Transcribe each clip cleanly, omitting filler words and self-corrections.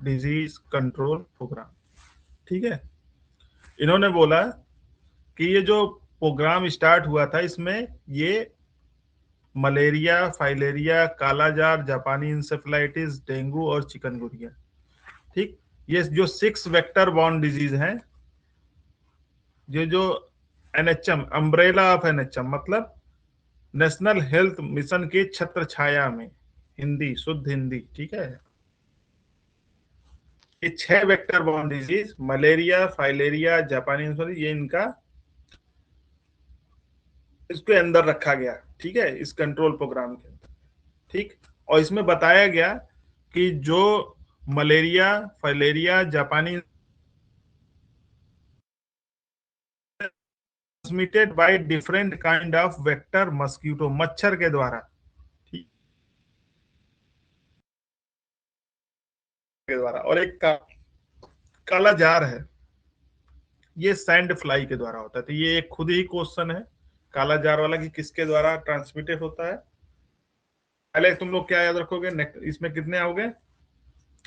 Disease control programme. ठीक है, इन्होंने बोला कि ये जो प्रोग्राम स्टार्ट हुआ था इसमें ये मलेरिया, फाइलेरिया, कालाजार, जापानी इंसेफेलाइटिस, डेंगू और चिकनगुनिया, ठीक, ये जो 6 वेक्टर बॉर्न डिजीज हैं, ये जो एनएचएम, अम्ब्रेला ऑफ एनएचएम, मतलब नेशनल हेल्थ मिशन के छत्र छाया में, हिंदी, शुद्ध हिंदी, ठीक है, ये 6 vector borne disease malaria, filaria, जापानी इंसेफेलाइटिस, ये इनका इसके अंदर रखा गया, ठीक है, इस कंट्रोल प्रोग्राम के अंदर, ठीक। और इसमें बताया गया कि जो मलेरिया, फाइलेरिया, जापानी transmitted by different kind of vector mosquito, मच्छर के द्वारा, ठीक, के द्वारा, और एक काला जार है, ये सैंड फ्लाई के द्वारा होता है। तो ये एक खुद ही क्वेश्चन है काला जार वाला कि किसके द्वारा ट्रांसमिटेड होता है। पहले तुम लोग क्या याद रखोगे, इसमें कितने आओगे,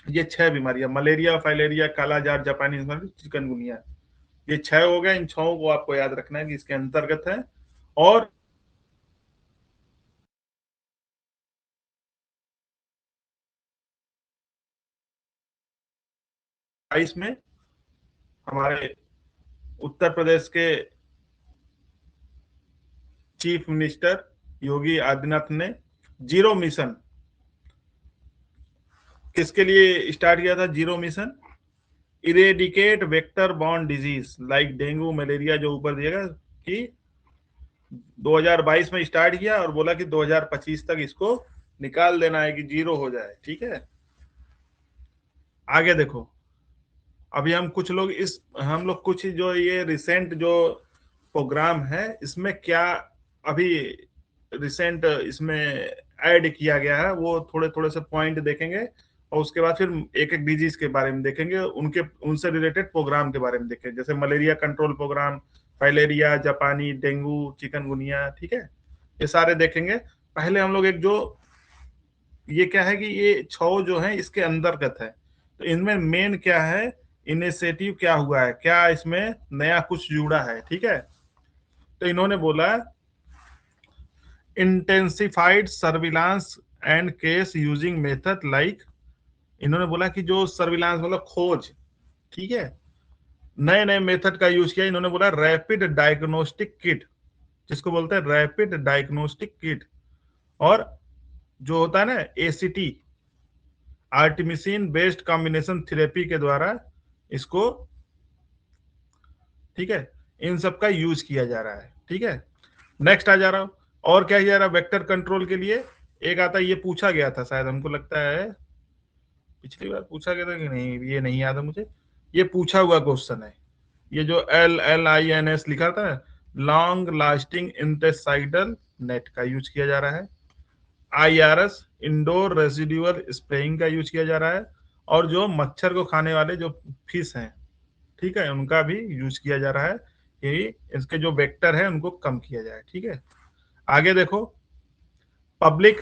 ये 6 बीमारियां, मलेरिया, फाइलेरिया, काला जार, जापानी चिकनगुनिया, ये 6 हो गए। इन 6 को आपको याद रखना है कि इसके अंतर्गत है। और इसमें हमारे उत्तर प्रदेश के चीफ मिनिस्टर योगी आदित्यनाथ ने जीरो मिशन किसके लिए स्टार्ट किया था, zero mission eradicate vector borne disease like dengue, malaria, जो ऊपर दिएगा, कि 2022 में स्टार्ट किया और बोला कि 2025 तक इसको निकाल देना है कि जीरो हो जाए, ठीक है। आगे देखो, अभी हम लोग कुछ जो ये रिसेंट जो प्रोग्राम है इसमें क्या अभी रिसेंट इसमें ऐड किया गया है, वो थोड़े थोड़े से पॉइंट देखेंगे और उसके बाद फिर एक एक डिजीज के बारे में देखेंगे, उनके उनसे रिलेटेड प्रोग्राम के बारे में देखेंगे, जैसे मलेरिया कंट्रोल प्रोग्राम, फाइलेरिया, जापानी, डेंगू, चिकनगुनिया, ठीक है, ये सारे देखेंगे। पहले हम लोग एक जो ये क्या है कि ये 6 जो है इसके अंतर्गत है, तो इनमें मेन क्या है, इनिशिएटिव क्या हुआ है, क्या इसमें नया कुछ जुड़ा है, ठीक है। तो इन्होंने बोला intensified surveillance and case using method like, इन्होंने बोला कि जो सर्विलांस मतलब खोज, ठीक है, नए नए मेथड का यूज किया। इन्होंने बोला रैपिड डायग्नोस्टिक किट, जिसको बोलते हैं रैपिड डायग्नोस्टिक किट, और जो होता है ना ACT, artemisinin based combination therapy के द्वारा इसको, ठीक है, इन सब का यूज किया जा रहा है, ठीक है। नेक्स्ट आ जा रहा हूं, और क्या किया जा रहा है वेक्टर कंट्रोल के लिए, एक आता है, ये पूछा गया था शायद, हमको लगता है पिछली बार पूछा गया था कि नहीं, ये नहीं याद है मुझे, ये पूछा हुआ क्वेश्चन है, ये जो LLINS लिखा था, लॉन्ग लास्टिंग इंटेसाइडल नेट का यूज किया जा रहा है, IRS इंडोर रेसिडुअल स्प्रेइंग का यूज किया जा रहा है, और जो मच्छर को खाने वाले जो फिश हैं, ठीक है, उनका भी यूज किया जा रहा है कि इसके जो वेक्टर है उनको कम किया जाए, ठीक है। आगे देखो, पब्लिक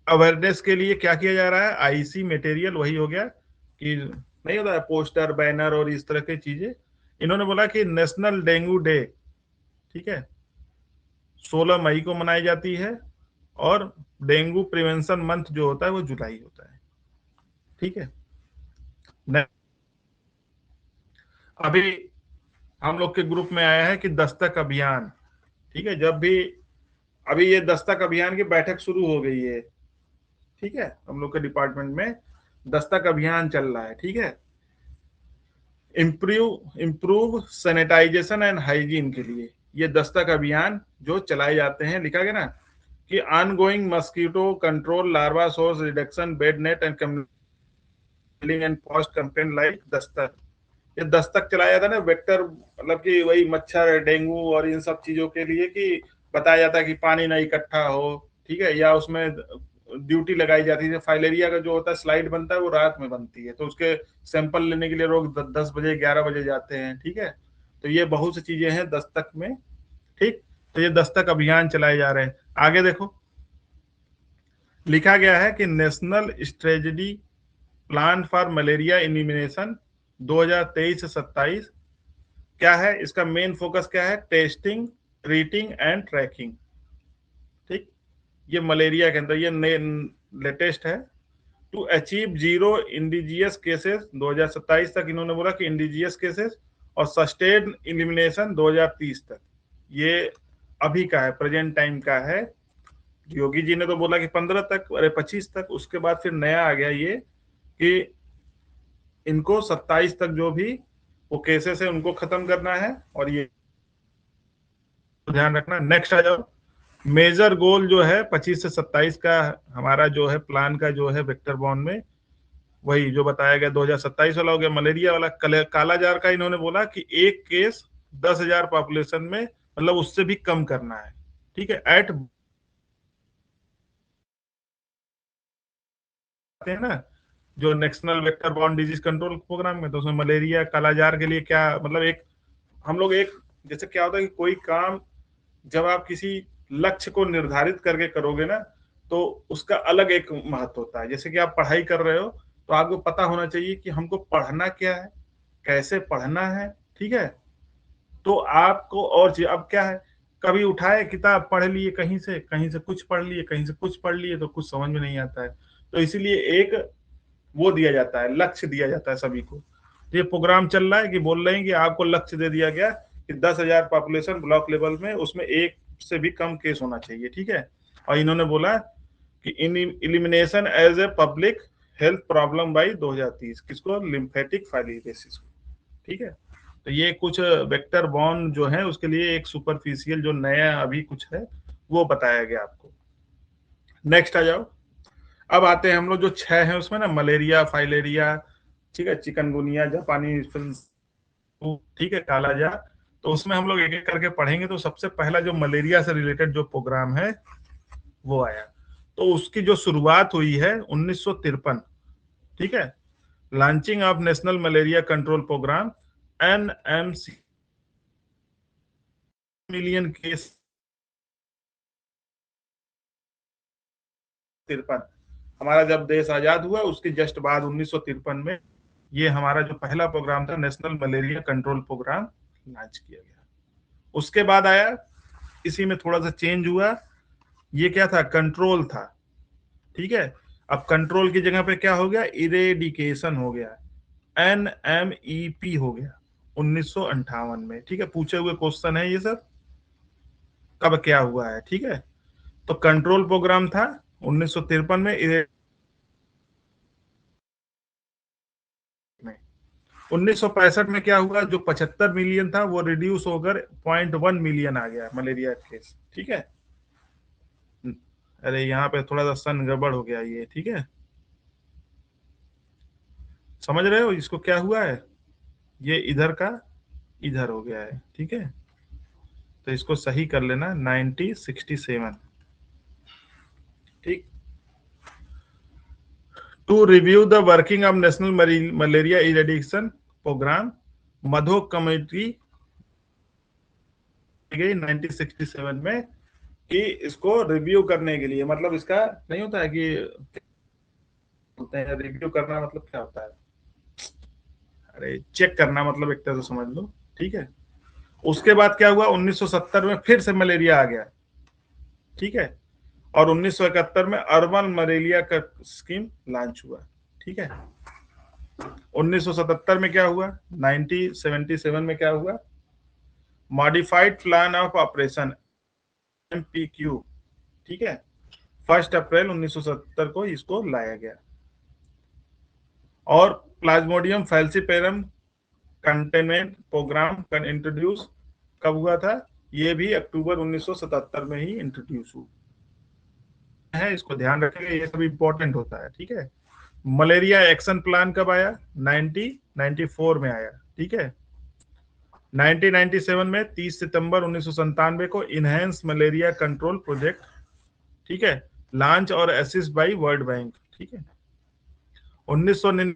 अवेयरनेस के लिए क्या किया जा रहा है, आईसी मटेरियल, वही हो गया कि नहीं होता है पोस्टर, बैनर और इस तरह की चीजें। इन्होंने बोला कि नेशनल डेंगू डे, ठीक है, 16 मई को मनाई जाती है, और डेंगू प्रिवेंशन मंथ जो होता है वो जुलाई होता है, ठीक है। अभी हम लोग के ग्रुप में आया है कि दस्तक अभियान, ठीक है, जब भी अभी ये दस्तक अभियान की बैठक शुरू हो गई है, ठीक है, हम लोग के डिपार्टमेंट में दस्तक अभियान चल रहा है, ठीक है, इम्प्रूव सैनिटाइजेशन एंड हाइजीन के लिए ये दस्तक अभियान जो चलाए जाते हैं, लिखा गया ना कि ongoing mosquito control, larva source reduction, bed net and communing and post complaint like Dastak, ये दस्तक चलाया जाता है ना वेक्टर, मतलब कि वही मच्छर, डेंगू और इन सब चीजों के लिए, कि बताया जाता है कि पानी ना इकट्ठा हो, ठीक है, या उसमें ड्यूटी लगाई जाती है। फाइलेरिया का जो होता है स्लाइड बनता है वो रात में बनती है, तो उसके सैंपल लेने के लिए लोग 10 बजे 11 बजे जाते हैं, ठीक है। तो ये बहुत सी चीजें हैं दस्तक में, ठीक। तो ये दस्तक अभियान चलाए जा रहे हैं। आगे देखो, लिखा गया है कि national strategy plan for malaria elimination 2023 से 27 क्या है, इसका मेन फोकस क्या है, टेस्टिंग, ट्रीटिंग एंड ट्रैकिंग। ठीक, ये मलेरिया के अंदर ये लेटेस्ट है। To achieve zero indigenous cases 2027 तक इन्होंने बोला कि इंडिजियस केसेस, और सस्टेन इलिमिनेशन 2030 तक। ये अभी का है, प्रेजेंट टाइम का है। योगी जी ने तो बोला कि 15 तक, अरे 25 तक, उसके बाद फिर नया आ गया ये कि इनको 27 तक जो भी वो केसेस है उनको खत्म करना है। और ये ध्यान रखना। नेक्स्ट आ जाओ। मेजर गोल जो है 25 से 27 का हमारा जो है प्लान का जो है वेक्टर बॉर्न में, वही जो बताया गया 2027 वाला हो गया, मलेरिया वाला। कालाजार का इन्होंने बोला कि एक केस 10,000 पॉपुलेशन में, मतलब उससे भी कम करना है। ठीक है, एट है ना जो national vector borne disease control programme में, तो उसमें मलेरिया कालाजार के लिए क्या मतलब, एक हम लोग एक जैसे क्या होता है कि कोई काम जब आप किसी लक्ष्य को निर्धारित करके करोगे ना, तो उसका अलग एक महत्व होता है। जैसे कि आप पढ़ाई कर रहे हो, तो आपको पता होना चाहिए कि हमको पढ़ना क्या है, कैसे पढ़ना है। ठीक है, तो आपको और चीज अब क्या है, कभी उठाए किताब पढ़ लिए, कहीं से कुछ पढ़ लिए, कहीं से कुछ पढ़ लिए, तो कुछ समझ में नहीं आता है। तो इसीलिए एक वो दिया जाता है, लक्ष्य दिया जाता है सभी को। ये प्रोग्राम चल रहा है कि बोल रहे हैं कि आपको लक्ष्य दे दिया गया कि 10,000 पॉपुलेशन ब्लॉक लेवल में, उसमें एक से भी कम केस होना चाहिए। ठीक है, और इन्होंने बोला कि in elimination as a public health problem by 2030, किसको, लिम्फेटिक फाइलियोसिस को। ठीक है, तो ये कुछ वेक्टर बॉर्न जो है उसके लिए एक सुपरफिशियल जो नया अभी कुछ है वो बताया गया आपको। नेक्स्ट आ जाओ। अब आते हैं हम लोग जो 6 हैं उसमें ना, मलेरिया, फाइलेरिया, ठीक है, चिकनगुनिया, जापानी, ठीक है, कालाजार। तो उसमें हम लोग एक एक करके पढ़ेंगे। तो सबसे पहला जो मलेरिया से रिलेटेड जो प्रोग्राम है वो आया, तो उसकी जो शुरुआत हुई है 1953। ठीक है, launching of national malaria control programme, NMC, million case 53। हमारा जब देश आजाद हुआ उसके जस्ट बाद 1953 में ये हमारा जो पहला प्रोग्राम था, national malaria control programme, launch किया गया। उसके बाद आया, इसी में थोड़ा सा चेंज हुआ। ये क्या था, कंट्रोल था। ठीक है, अब कंट्रोल की जगह पे क्या हो गया, इरेडिकेशन हो गया, NMEP हो गया 1958 में। ठीक है, पूछे हुए क्वेश्चन है ये सब, कब क्या हुआ है। ठीक है, तो कंट्रोल प्रोग्राम था 1953 में, 1965 में क्या हुआ, जो 75 मिलियन था वो रिड्यूस होकर 0.1 मिलियन आ गया मलेरिया केस। ठीक है, अरे यहाँ पे थोड़ा सा सन गड़बड़ हो गया ये। ठीक है, समझ रहे हो इसको क्या हुआ है, ये इधर का इधर हो गया है। ठीक है, तो इसको सही कर लेना, 1967। ठीक, to review the working of national malaria eradication programme, Madho committee गई 1967 में कि इसको रिव्यू करने के लिए, मतलब इसका नहीं होता है कि बोलते हैं रिव्यू करना, मतलब क्या होता है, अरे चेक करना, मतलब एक तरह से समझ लो। ठीक है, उसके बाद क्या हुआ, 1970 में फिर से मलेरिया आ गया। ठीक है, और 1971 में अर्बन मलेरिया का स्कीम लॉन्च हुआ। ठीक है, 1977 में क्या हुआ, 1977 में क्या हुआ, modified plan of operation, MPQ। ठीक है, 1 अप्रैल 1970 को इसको लाया गया। और plasmodium falciparum containment programme introduce कब हुआ था, ये भी अक्टूबर 1977 में ही इंट्रोड्यूस हुआ है। इसको ध्यान रखेंगे, ये सब इंपॉर्टेंट होता है। ठीक है, मलेरिया एक्शन प्लान कब आया, 1994 में आया। ठीक है, 1997 में 30 सितंबर 1997 को इनहेंस मलेरिया कंट्रोल प्रोजेक्ट, ठीक है, लॉन्च और असिस्ट बाय वर्ल्ड बैंक। ठीक है, 1999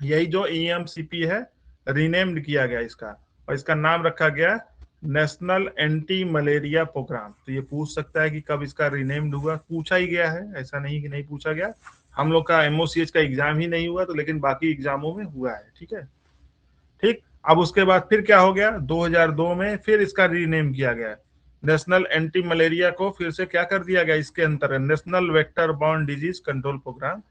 यही जो EMCP है रीनेम्ड किया गया इसका, और इसका नाम रखा गया नेशनल एंटी मलेरिया प्रोग्राम। तो ये पूछ सकता है कि कब इसका रीनेम्ड हुआ, पूछा ही गया है, ऐसा नहीं कि नहीं पूछा गया। हम लोग का एमओसीएच का एग्जाम ही नहीं हुआ तो, लेकिन बाकी एग्जामों में हुआ है। ठीक है, ठीक। अब उसके बाद फिर क्या हो गया, 2002 में फिर इसका रीनेम किया गया। नेशनल एंटी मलेरिया को फिर से क्या कर दिया गया, इसके अंतर्गत national vector borne disease control programme.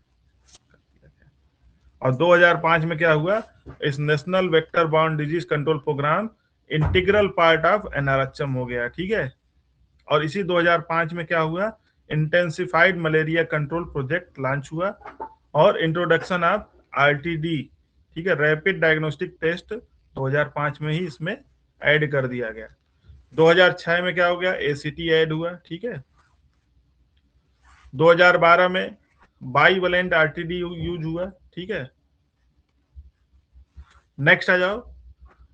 और 2005 में क्या हुआ, इस national vector borne disease control programme integral part of NRHM हो गया। ठीक है, और इसी 2005 में क्या हुआ, intensified malaria control project launch हुआ और इंट्रोडक्शन ऑफ आरटीडी, ठीक है, रैपिड डायग्नोस्टिक टेस्ट 2005 में ही इसमें ऐड कर दिया गया। 2006 में क्या हो गया, एसीटी ऐड हुआ। ठीक है, 2012 में बाईवेलेंट आरटीडी यूज हुआ। ठीक है, नेक्स्ट आ जाओ,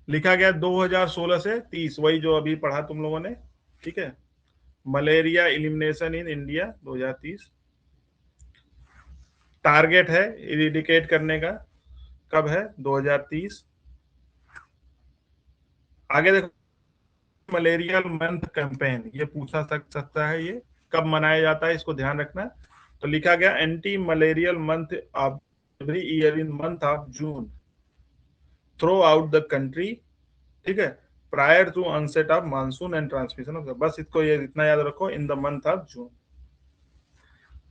लिखा गया 2016 से 30, वही जो अभी पढ़ा तुम लोगों ने। ठीक है, malaria elimination in India 2030 target है इरिडिकेट करने का, कब है, 2030। आगे देखो, मलेरिया मंथ कैंपेन, ये पूछा सकता है, ये कब मनाया जाता है, इसको ध्यान रखना। तो लिखा गया anti malarial month of every year in month of June throughout the country. ठीक है, prior to onset of monsoon and transmission of, बस इसको ये इतना याद रखो, in the month of June.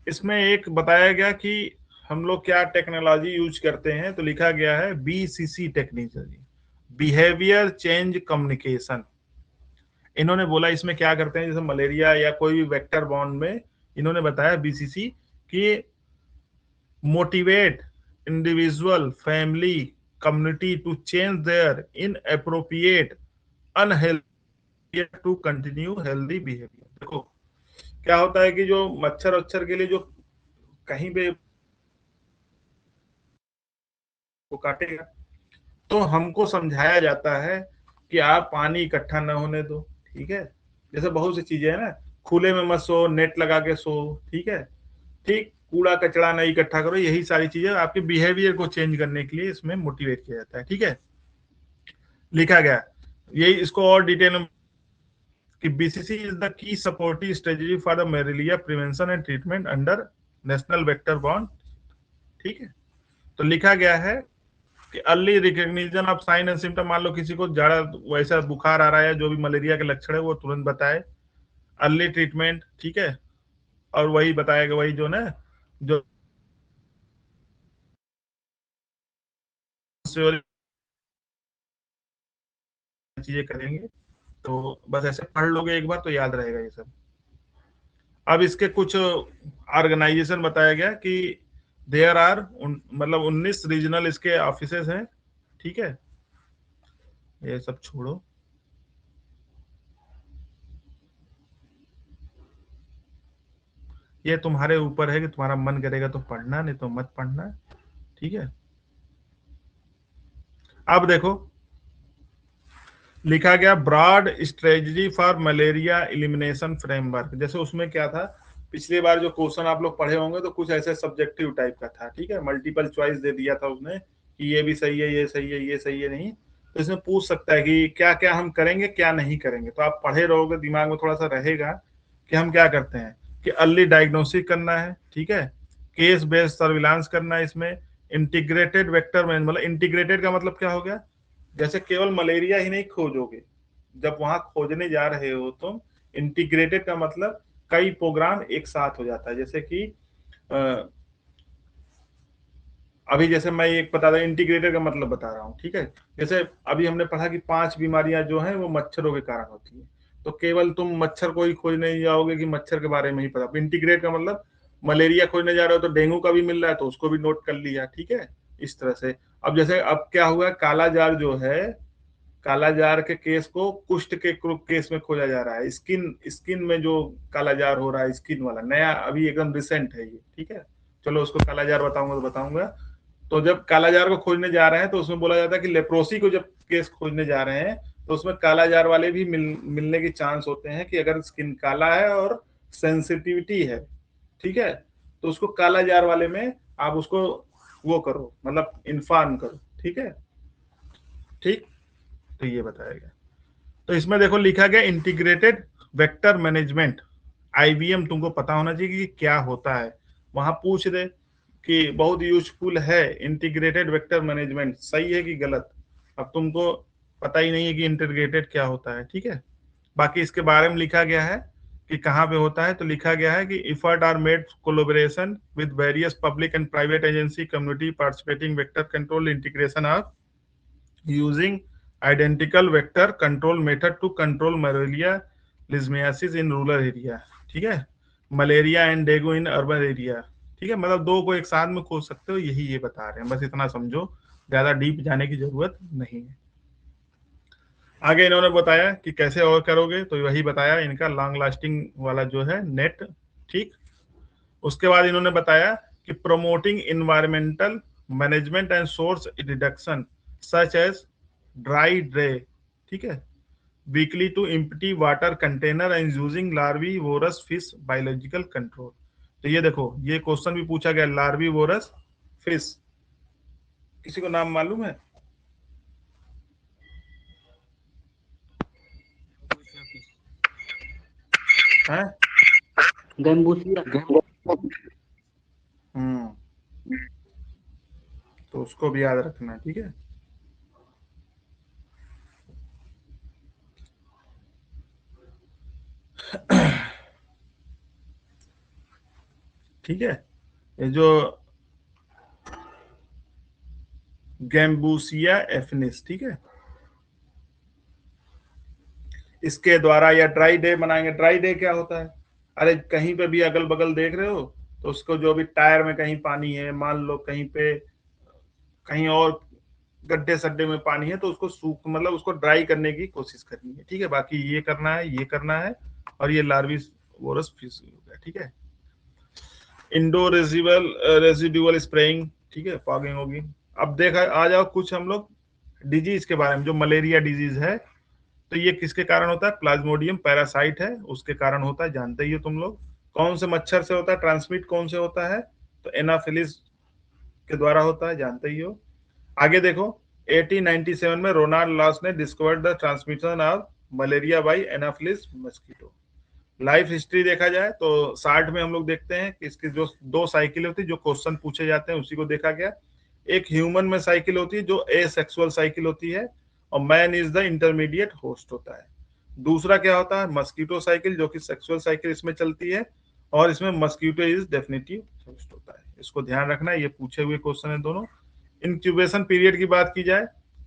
इसमें एक बताया गया कि हम लोग क्या टेक्नोलॉजी यूज करते हैं, तो लिखा गया है BCC technology, behaviour change communication. इन्होंने बोला इसमें क्या करते हैं, जैसे मलेरिया या कोई भी वेक्टर बॉर्न में, इन्होंने बताया बीसीसी कि motivate individual family community to change their inappropriate unhealthy to continue healthy behaviour. देखो क्या होता है कि जो मच्छर वच्छर के लिए जो कहीं पे वो काटेगा, तो हमको समझाया जाता है कि आप पानी इकट्ठा न होने दो। ठीक है, जैसे बहुत सी चीजें है ना, खुले में मत सो, नेट लगा के सो। ठीक है, ठीक, कूड़ा कचरा नहीं इकट्ठा करो, यही सारी चीजें आपके बिहेवियर को चेंज करने के लिए इसमें मोटिवेट किया जाता है। ठीक है, लिखा गया यही, इसको और डिटेल में कि BCC is the key supportive strategy for the malaria prevention and treatment under national vector born. ठीक है, तो लिखा गया है कि early recognition of sine and symptom, मान लो किसी को जाड़ा वैसा बुखार आ रहा है, जो भी मलेरिया के लक्षण है वो तुरंत बताए, अर्ली ट्रीटमेंट। ठीक है, और वही बताएगा, वही जो ना जो चीजें करेंगे, तो बस ऐसे पढ़ लोगे एक बार तो याद रहेगा ये सब। अब इसके कुछ ऑर्गेनाइजेशन बताया गया कि देयर आर मतलब 19 रीजनल इसके ऑफिसेस हैं। ठीक है, ये सब छोड़ो, ये तुम्हारे ऊपर है कि तुम्हारा मन करेगा तो पढ़ना, नहीं तो मत पढ़ना। ठीक है, अब देखो लिखा गया broad strategy for malaria elimination framework. जैसे उसमें क्या था, पिछली बार जो क्वेश्चन आप लोग पढ़े होंगे तो कुछ ऐसे सब्जेक्टिव टाइप का था। ठीक है, मल्टीपल चॉइस दे दिया था उसने कि ये भी सही है, ये सही है, ये सही है, नहीं। तो इसमें पूछ सकता है कि क्या क्या हम करेंगे, क्या नहीं करेंगे। तो आप पढ़े रहोगे, दिमाग में थोड़ा सा रहेगा कि हम क्या करते हैं, कि अर्ली डायग्नोसिस करना है। ठीक है, केस बेस्ड सर्विलांस करना है इसमें, इंटीग्रेटेड वेक्टर मैनेजमेंट, मतलब इंटीग्रेटेड का मतलब क्या हो गया, जैसे केवल मलेरिया ही नहीं खोजोगे, जब वहां खोजने जा रहे हो तुम, इंटीग्रेटेड का मतलब कई प्रोग्राम एक साथ हो जाता है। जैसे कि अभी जैसे मैं एक बता रहा, इंटीग्रेटेड का मतलब बता रहा हूँ। ठीक है, जैसे अभी हमने पढ़ा कि 5 बीमारियां जो हैं वो मच्छरों के कारण होती है, तो केवल तुम मच्छर को ही खोजने जाओगे कि मच्छर के बारे में ही पता। इंटीग्रेट का मतलब मलेरिया खोजने जा रहे हो तो डेंगू का भी मिल रहा है, तो उसको भी नोट कर लिया। ठीक है, इस तरह से। अब जैसे अब क्या हुआ, काला जार जो है, कालाजार के केस को कुष्ठ के केस में खोजा जा रहा है, स्किन स्किन में जो कालाजार हो रहा है, स्किन वाला नया अभी एकदम रिसेंट है ये। ठीक है, चलो उसको कालाजार बताऊंगा तो बताऊंगा। तो जब कालाजार को खोजने जा रहे हैं तो उसमें बोला जाता है कि लेप्रोसी को जब केस खोजने जा रहे हैं तो उसमें कालाजार वाले भी मिलने की चांस होते हैं, कि अगर स्किन काला है और सेंसिटिविटी है, ठीक है, तो उसको कालाजार वाले में आप उसको वो करो, मतलब इन्फॉर्म करो। ठीक है, ठीक, तो ये बताया गया। तो इसमें देखो लिखा गया इंटीग्रेटेड वेक्टर मैनेजमेंट, आईवीएम तुमको पता होना चाहिए कि क्या होता है। वहां पूछ दे कि बहुत यूजफुल है इंटीग्रेटेड वेक्टर मैनेजमेंट, सही है कि गलत। अब तुमको पता ही नहीं है कि इंटीग्रेटेड क्या होता है, ठीक है। बाकी इसके बारे में लिखा गया है कि कहाँ पे होता है, तो लिखा गया है कि effort are made collaboration with various public and private agency community participating vector control integration of using identical vector control method to control malaria leishmaniasis in rural area, ठीक है, malaria and dengue in urban area, ठीक है। मतलब दो को एक साथ में खोज सकते हो, यही ये बता रहे हैं, बस इतना समझो, ज्यादा डीप जाने की जरूरत नहीं है। आगे इन्होंने बताया कि कैसे और करोगे, तो वही बताया इनका लॉन्ग लास्टिंग वाला जो है नेट, ठीक। उसके बाद इन्होंने बताया कि promoting environmental management and source reduction such as dry day, ठीक है, weekly to empty water container and using larvivorous fish biological control. तो ये देखो, ये क्वेश्चन भी पूछा गया, लार्वीवोरस फिश, किसी को नाम मालूम है? हैं? गैम्बूसिया। तो उसको भी याद रखना, ठीक है। ठीक है, ये जो गैम्बूसिया एफिनिस, ठीक है, इसके द्वारा या ड्राई डे बनाएंगे। ड्राई डे क्या होता है? अरे कहीं पे भी अगल बगल देख रहे हो तो उसको, जो भी टायर में कहीं पानी है, मान लो कहीं पे कहीं और गड्ढे सड्डे में पानी है, तो उसको सूख मतलब उसको ड्राई करने की कोशिश करनी है, ठीक है। बाकी ये करना है, ये करना है, और ये लार्विवोरस फिश हो गया, ठीक है। इंडो रेजिडुअल स्प्रेइंग, ठीक है, फॉगिंग होगी। अब देखा, आ जाओ कुछ हम लोग डिजीज के बारे में। जो मलेरिया डिजीज है, तो ये किसके कारण होता है? प्लाज्मोडियम पैरासाइट है, उसके कारण होता है, जानते ही हो तुम लोग। कौन से मच्छर से होता है ट्रांसमिट, कौन से होता है? तो एनाफिलिस के द्वारा होता है, जानते ही हो। आगे देखो, 1897 में रोनाल्ड लॉस ने discovered the transmission of malaria by anopheles mosquito. Life history देखा जाए तो 60 में हम लोग देखते हैं कि इसकी जो दो साइकिल होती है, जो क्वेश्चन पूछे जाते हैं उसी को देखा गया। एक ह्यूमन में साइकिल होती है जो एसेक्सुअल साइकिल होती है, और man is the intermediate host होता है। दूसरा क्या होता है? मस्कीटो साइकिल, जो कि सेक्सुअल साइकिल इसमें चलती है, और इसमें मस्कीटो इज डेफिनेटिव होस्ट होता है। इसको ध्यान रखना है, ये पूछे हुए क्वेश्चन है दोनों। इंक्यूबेशन पीरियड की बात की जाए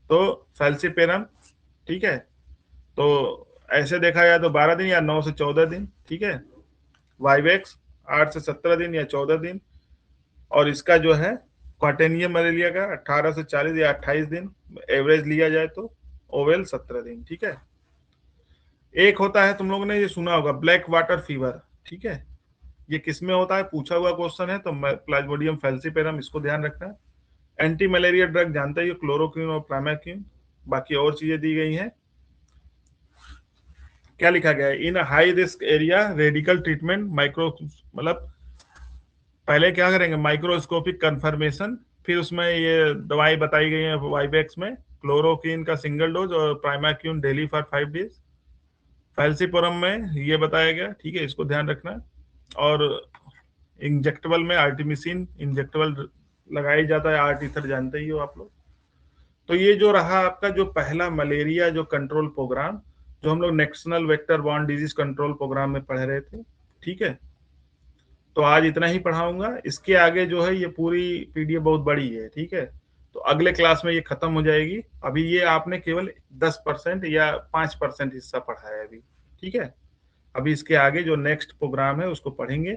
तो फैल्सीपेरम, ठीक है, तो ऐसे देखा जाए तो 12 दिन या 9 से 14 दिन, ठीक है। वाइवेक्स 8 से 17 दिन या 14 दिन, और इसका जो है क्वाटेनियम मलेरिया का 18 से 40 या 28 दिन एवरेज लिया जाए तो, ओवेल 17 दिन, ठीक है। एक होता है, तुम लोगों ने ये सुना होगा, ब्लैक वाटर फीवर, ठीक है। ये किसमें होता है? पूछा हुआ क्वेश्चन है, तो प्लाज्मोडियम फैल्सीपेरम, इसको ध्यान रखना है। एंटी मलेरिया ड्रग जानते ही, क्लोरोक्विन और प्राइमाक्विन। बाकी और चीजें दी गई हैं। क्या लिखा गया है? इन high risk area radical treatment micro, मतलब पहले क्या करेंगे? माइक्रोस्कोपिक कंफर्मेशन, फिर उसमें ये दवाई बताई गई है वाइबेक्स में, क्लोरोक्विन का सिंगल डोज और प्राइमाक्विन डेली फॉर 5 डेज। फैल्सीपोरम में ये बताया गया, ठीक है, इसको ध्यान रखना। और इंजेक्टेबल में आर्टिमिसिन इंजेक्टेबल लगाई जाता है, आर्टिथर जानते ही हो आप लोग। तो ये जो रहा आपका जो पहला मलेरिया जो कंट्रोल प्रोग्राम, जो हम लोग national vector borne disease control programme में पढ़ रहे थे, ठीक है। तो आज इतना ही पढ़ाऊंगा, इसके आगे जो है ये पूरी पीडीएफ बहुत बड़ी है, ठीक है। तो अगले क्लास में ये खत्म हो जाएगी। अभी ये आपने केवल 10% या 5% हिस्सा पढ़ा है अभी, ठीक है। अभी इसके आगे जो नेक्स्ट प्रोग्राम है उसको पढ़ेंगे।